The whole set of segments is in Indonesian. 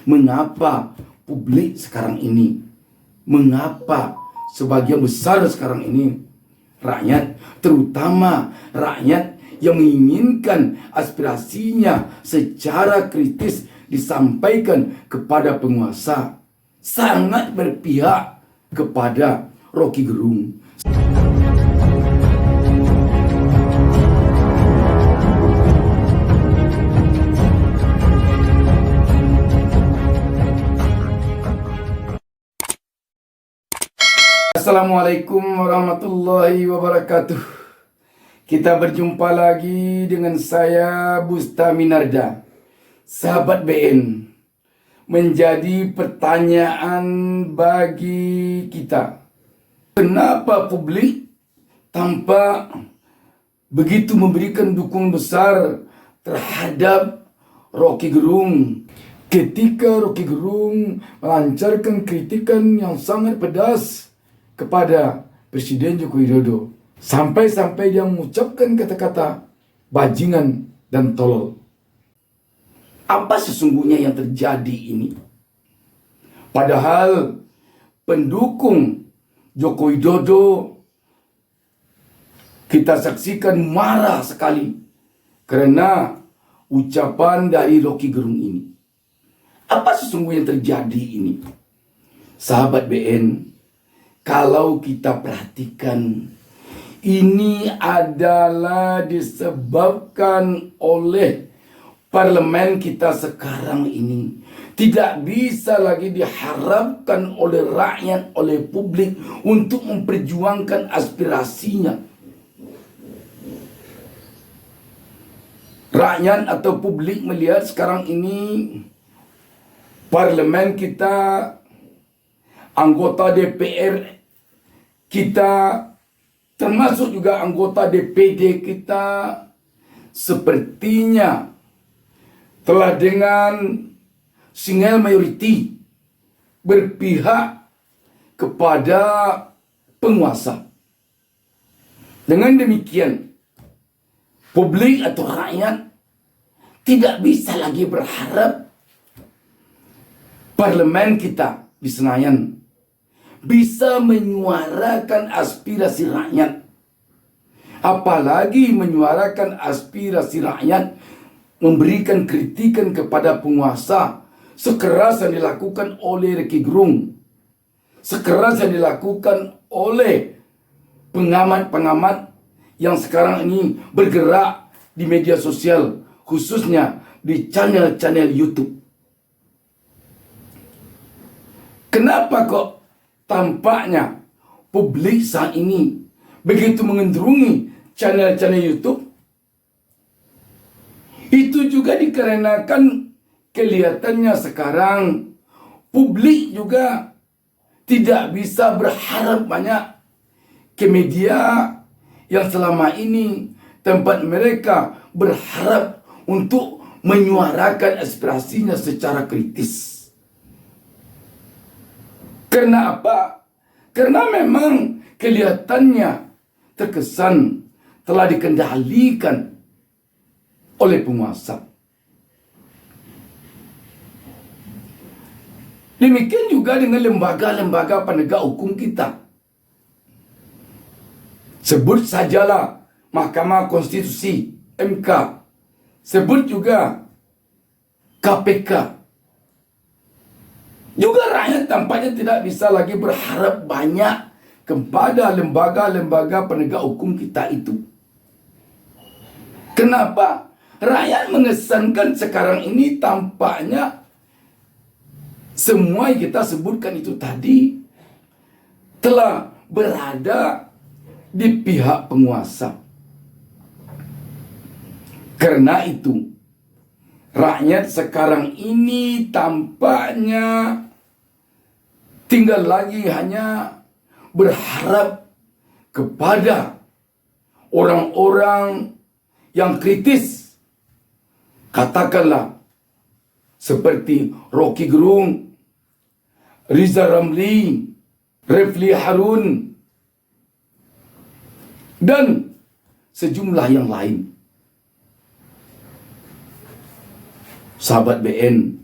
Mengapa publik sekarang ini, mengapa sebagian besar sekarang ini rakyat, terutama rakyat yang menginginkan aspirasinya secara kritis disampaikan kepada penguasa, sangat berpihak kepada Rocky Gerung. Assalamualaikum warahmatullahi wabarakatuh. Kita berjumpa lagi dengan saya Bustami Narda. Sahabat BN, menjadi pertanyaan bagi kita, kenapa publik tampak begitu memberikan dukungan besar terhadap Rocky Gerung ketika Rocky Gerung melancarkan kritikan yang sangat pedas kepada Presiden Joko Widodo, sampai-sampai dia mengucapkan kata-kata bajingan dan tolol. Apa sesungguhnya yang terjadi ini? Padahal pendukung Joko Widodo kita saksikan marah sekali karena ucapan dari Rocky Gerung ini. Apa sesungguhnya yang terjadi ini? Sahabat BN, kalau kita perhatikan, ini adalah disebabkan oleh parlemen kita sekarang ini. Tidak bisa lagi diharapkan oleh rakyat, oleh publik untuk memperjuangkan aspirasinya. Rakyat atau publik melihat sekarang ini parlemen kita, anggota DPR kita, termasuk juga anggota DPD kita, sepertinya telah dengan single majority berpihak kepada penguasa. Dengan demikian, publik atau rakyat tidak bisa lagi berharap parlemen kita di Senayan bisa menyuarakan aspirasi rakyat, apalagi menyuarakan aspirasi rakyat, memberikan kritikan kepada penguasa sekeras yang dilakukan oleh Rocky Gerung, sekeras yang dilakukan oleh pengamat-pengamat yang sekarang ini bergerak di media sosial, khususnya di channel-channel YouTube. Kenapa kok tampaknya publik saat ini begitu mengendrungi channel-channel YouTube? Itu juga dikarenakan kelihatannya sekarang publik juga tidak bisa berharap banyak ke media yang selama ini tempat mereka berharap untuk menyuarakan aspirasinya secara kritis. Karena apa? Karena memang kelihatannya terkesan telah dikendalikan oleh penguasa. Demikian juga dengan lembaga-lembaga penegak hukum kita. Sebut sajalah Mahkamah Konstitusi, MK. Sebut juga KPK. Juga rakyat tampaknya tidak bisa lagi berharap banyak kepada lembaga-lembaga penegak hukum kita itu. Kenapa? Rakyat mengesankan sekarang ini tampaknya semua yang kita sebutkan itu tadi telah berada di pihak penguasa. Karena itu, rakyat sekarang ini tampaknya tinggal lagi hanya berharap kepada orang-orang yang kritis. Katakanlah seperti Rocky Gerung, Riza Ramli, Refli Harun, dan sejumlah yang lain. Sahabat BN,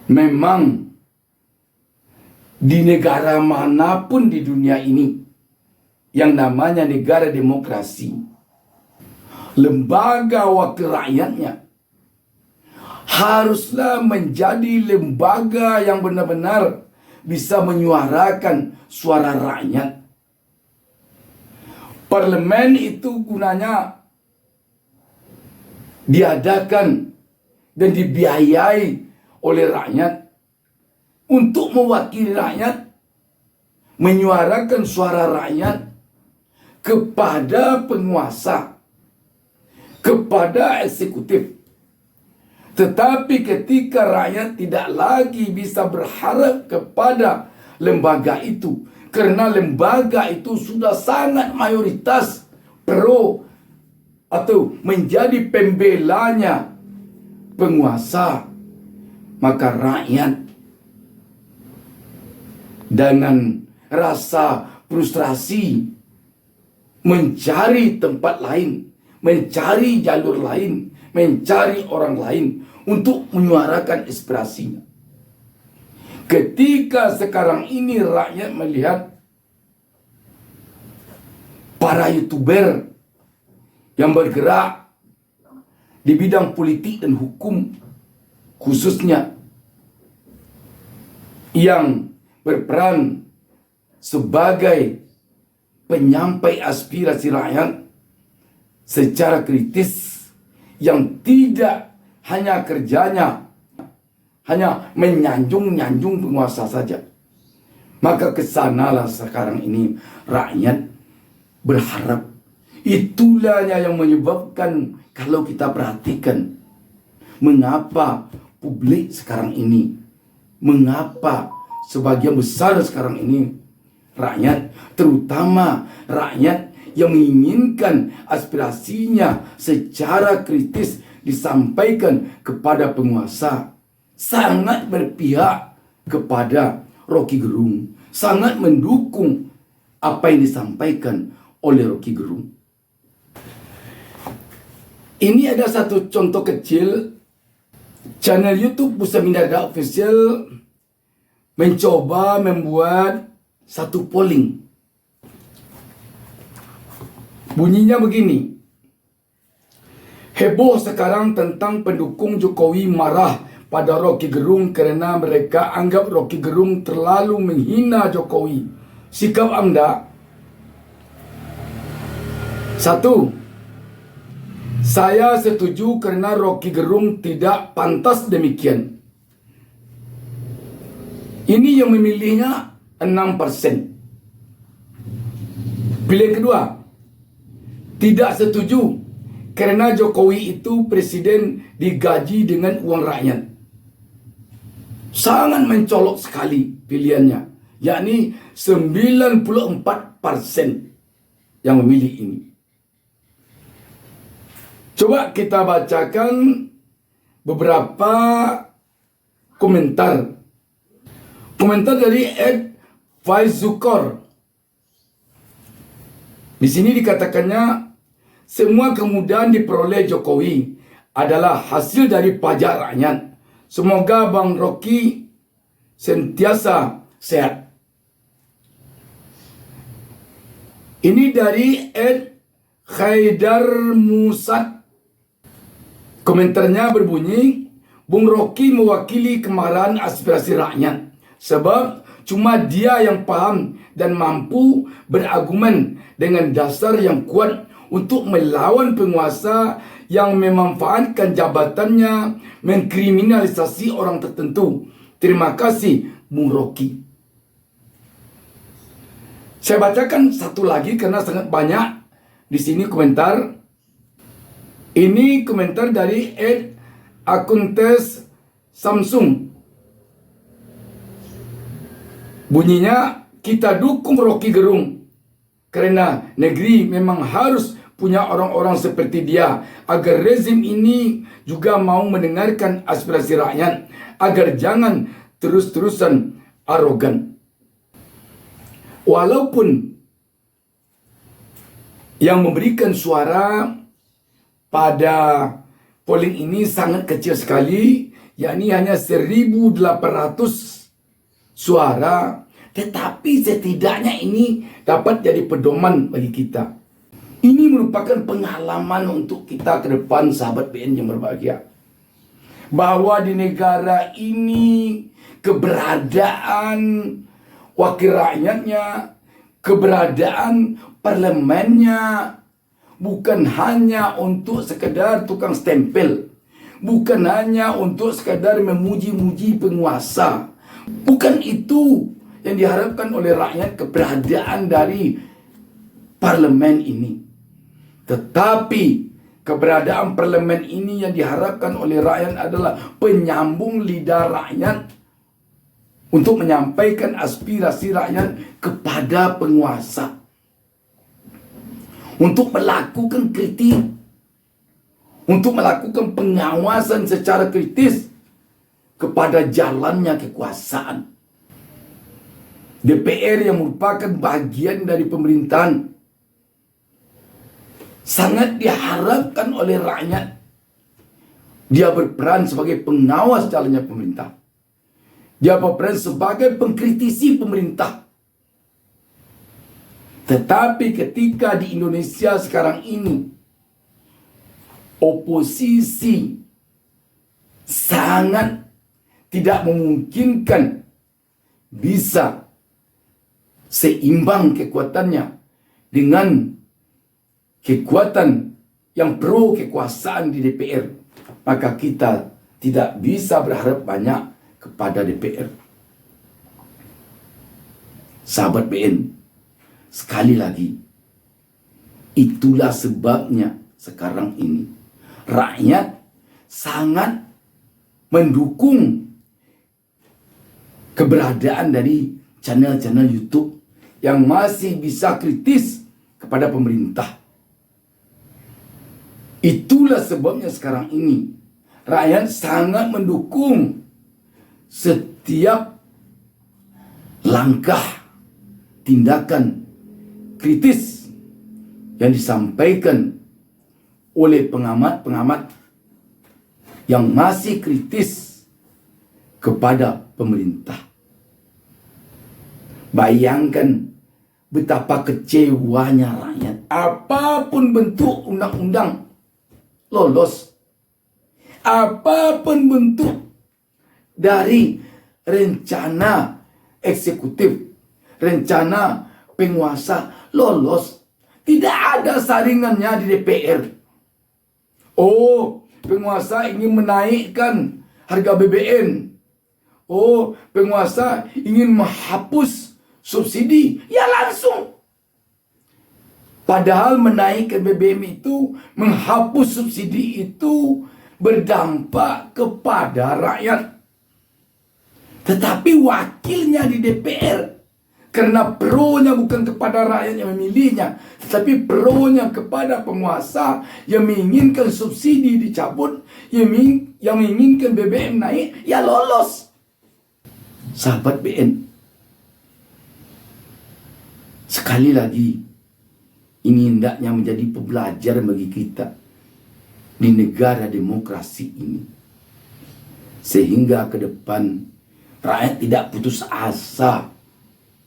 Memang di negara manapun di dunia ini yang namanya negara demokrasi, lembaga wakil rakyatnya haruslah menjadi lembaga yang benar-benar bisa menyuarakan suara rakyat. Parlemen itu gunanya diadakan dan dibiayai oleh rakyat untuk mewakili rakyat, menyuarakan suara rakyat kepada penguasa, kepada eksekutif. Tetapi ketika rakyat tidak lagi bisa berharap kepada lembaga itu, karena lembaga itu sudah sangat mayoritas pro atau menjadi pembelanya penguasa, maka rakyat dengan rasa frustrasi mencari tempat lain, mencari jalur lain, mencari orang lain untuk menyuarakan aspirasinya. Ketika sekarang ini rakyat melihat para YouTuber yang bergerak di bidang politik dan hukum, khususnya yang berperan sebagai penyampai aspirasi rakyat secara kritis, yang tidak hanya kerjanya hanya menyanjung-nyanjung penguasa saja, maka kesanalah sekarang ini rakyat berharap. Itulah yang menyebabkan, kalau kita perhatikan, mengapa publik sekarang ini, mengapa sebagian besar sekarang ini rakyat, terutama rakyat yang menginginkan aspirasinya secara kritis disampaikan kepada penguasa, sangat berpihak kepada Rocky Gerung, sangat mendukung apa yang disampaikan oleh Rocky Gerung. Ini ada satu contoh kecil. Channel YouTube Pusat Mindarda Official mencoba membuat satu polling. Bunyinya begini: heboh sekarang tentang pendukung Jokowi marah pada Rocky Gerung karena mereka anggap Rocky Gerung terlalu menghina Jokowi. Sikap Anda? 1. Saya setuju karena Rocky Gerung tidak pantas demikian. Ini yang memilihnya 6%. Pilihan kedua, tidak setuju karena Jokowi itu presiden digaji dengan uang rakyat. Sangat mencolok sekali pilihannya, yakni 94% yang memilih ini. Coba kita bacakan beberapa komentar. Komentar dari Ed Faizukor. Di sini dikatakannya, semua kemudahan diperoleh Jokowi adalah hasil dari pajak rakyat. Semoga Bang Rocky sentiasa sehat. Ini dari Ed Khaidar Musad. Komentarnya berbunyi, Bung Rocky mewakili kemarahan aspirasi rakyat, sebab cuma dia yang paham dan mampu berargumen dengan dasar yang kuat untuk melawan penguasa yang memanfaatkan jabatannya mengkriminalisasi orang tertentu. Terima kasih, Bung Rocky. Saya bacakan satu lagi karena sangat banyak di sini komentar. Ini komentar dari Ed Akuntes Samsung. Bunyinya, kita dukung Rocky Gerung karena negeri memang harus punya orang-orang seperti dia, agar rezim ini juga mau mendengarkan aspirasi rakyat, agar jangan terus-terusan arogan. Walaupun yang memberikan suara pada polling ini sangat kecil sekali, yakni hanya 1.800 suara, tetapi setidaknya ini dapat jadi pedoman bagi kita. Ini merupakan pengalaman untuk kita ke depan, sahabat BN yang berbahagia, bahwa di negara ini keberadaan wakil rakyatnya, keberadaan parlemennya bukan hanya untuk sekedar tukang stempel, bukan hanya untuk sekedar memuji-muji penguasa. Bukan itu yang diharapkan oleh rakyat, keberadaan dari parlemen ini. Tetapi keberadaan parlemen ini yang diharapkan oleh rakyat adalah penyambung lidah rakyat untuk menyampaikan aspirasi rakyat kepada penguasa, untuk melakukan kritik, untuk melakukan pengawasan secara kritis kepada jalannya kekuasaan. DPR yang merupakan bagian dari pemerintahan sangat diharapkan oleh rakyat. Dia berperan sebagai pengawas jalannya pemerintah. Dia berperan sebagai pengkritisi pemerintah. Tetapi ketika di Indonesia sekarang ini oposisi sangat tidak memungkinkan bisa seimbang kekuatannya dengan kekuatan yang pro kekuasaan di DPR, maka kita tidak bisa berharap banyak kepada DPR. Sahabat BN, sekali lagi, itulah sebabnya sekarang ini rakyat sangat mendukung keberadaan dari channel-channel YouTube yang masih bisa kritis kepada pemerintah. Itulah sebabnya sekarang ini rakyat sangat mendukung setiap langkah tindakan kritis yang disampaikan oleh pengamat-pengamat yang masih kritis kepada pemerintah. Bayangkan betapa kecewanya rakyat. Apapun bentuk undang-undang lolos, apapun bentuk dari rencana eksekutif, rencana penguasa lolos, tidak ada saringannya di DPR. Oh, penguasa ingin menaikkan harga BBM. Oh, penguasa ingin menghapus subsidi, ya langsung. Padahal menaikkan BBM itu, menghapus subsidi itu berdampak kepada rakyat. Tetapi wakilnya di DPR, karena pro-nya bukan kepada rakyat yang memilihnya, tetapi pro-nya kepada penguasa yang menginginkan subsidi dicabut, yang menginginkan BBM naik, ya lolos. Sahabat BN, sekali lagi, ini hendaknya menjadi pembelajaran bagi kita di negara demokrasi ini. Sehingga ke depan rakyat tidak putus asa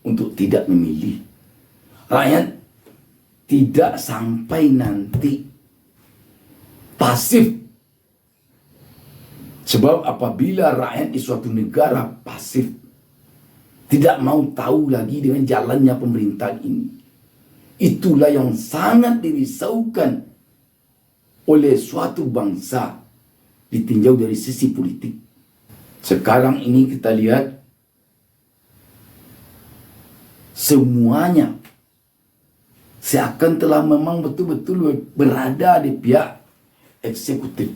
untuk tidak memilih. Rakyat tidak sampai nanti pasif. Sebab apabila rakyat di suatu negara pasif, tidak mau tahu lagi dengan jalannya pemerintahan ini, itulah yang sangat dirisaukan oleh suatu bangsa ditinjau dari sisi politik. Sekarang ini kita lihat semuanya seakan telah memang betul-betul berada di pihak eksekutif.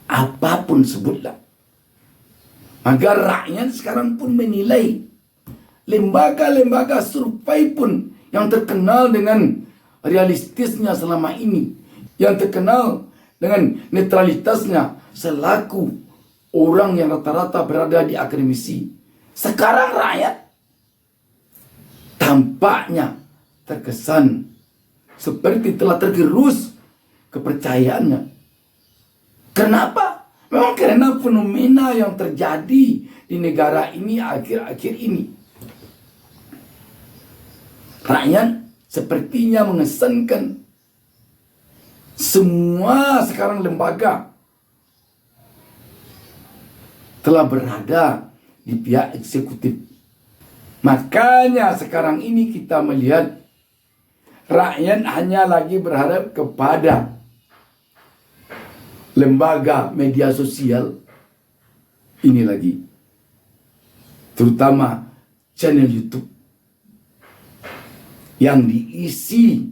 Apapun sebutlah. Maka rakyat sekarang pun menilai, lembaga-lembaga survei pun yang terkenal dengan realistisnya selama ini, yang terkenal dengan netralitasnya selaku orang yang rata-rata berada di akademisi, sekarang rakyat tampaknya terkesan seperti telah tergerus kepercayaannya Kenapa? Memang karena fenomena yang terjadi di negara ini akhir-akhir ini. Rakyat sepertinya mengesankan semua sekarang lembaga telah berada di pihak eksekutif. Makanya sekarang ini kita melihat rakyat hanya lagi berharap kepada lembaga media sosial ini lagi, terutama channel YouTube yang diisi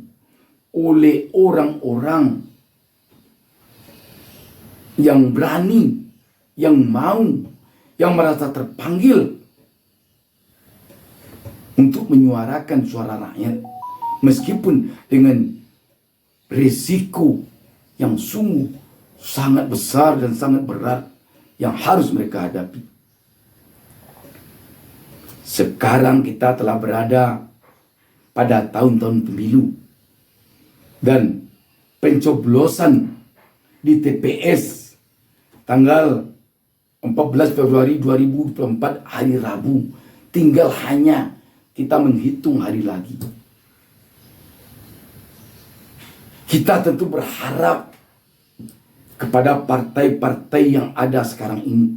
oleh orang-orang yang berani, yang mau, yang merasa terpanggil untuk menyuarakan suara rakyat, meskipun dengan risiko yang sungguh sangat besar dan sangat berat yang harus mereka hadapi. Sekarang kita telah berada pada tahun-tahun pemilu dan pencoblosan di TPS tanggal 14 Februari 2024 hari Rabu. Tinggal hanya kita menghitung hari lagi. Kita tentu berharap kepada partai-partai yang ada sekarang ini,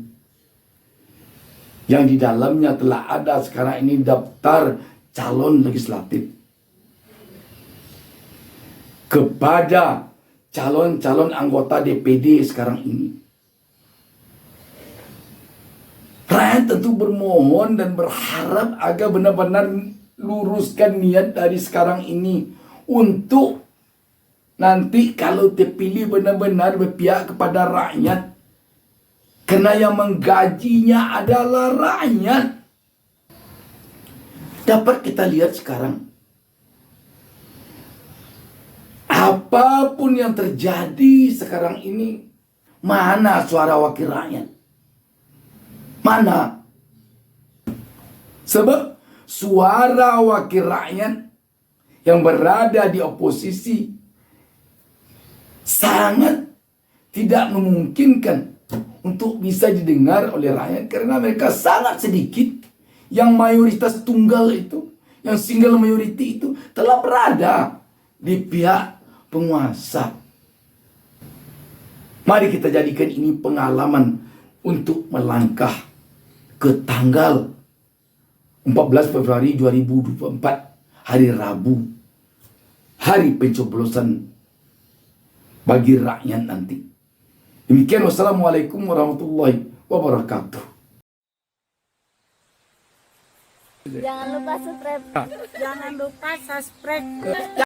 yang di dalamnya telah ada sekarang ini daftar calon legislatif, kepada calon-calon anggota DPD sekarang ini. Rakyat tentu bermohon dan berharap agar benar-benar luruskan niat dari sekarang ini untuk nanti kalau terpilih benar-benar berpihak kepada rakyat. Karena yang menggajinya adalah rakyat. Dapat kita lihat sekarang, apapun yang terjadi sekarang ini, mana suara wakil rakyat? Mana? Sebab suara wakil rakyat yang berada di oposisi sangat tidak memungkinkan untuk bisa didengar oleh rakyat, karena mereka sangat sedikit. Yang mayoritas tunggal itu, yang single majority itu telah berada di pihak penguasa. Mari kita jadikan ini pengalaman untuk melangkah ke tanggal 14 Februari 2024 hari Rabu, hari pencoblosan bagi rakyat nanti. Demikian, wassalamualaikum warahmatullahi wabarakatuh. Jangan lupa subscribe. Jangan lupa subscribe.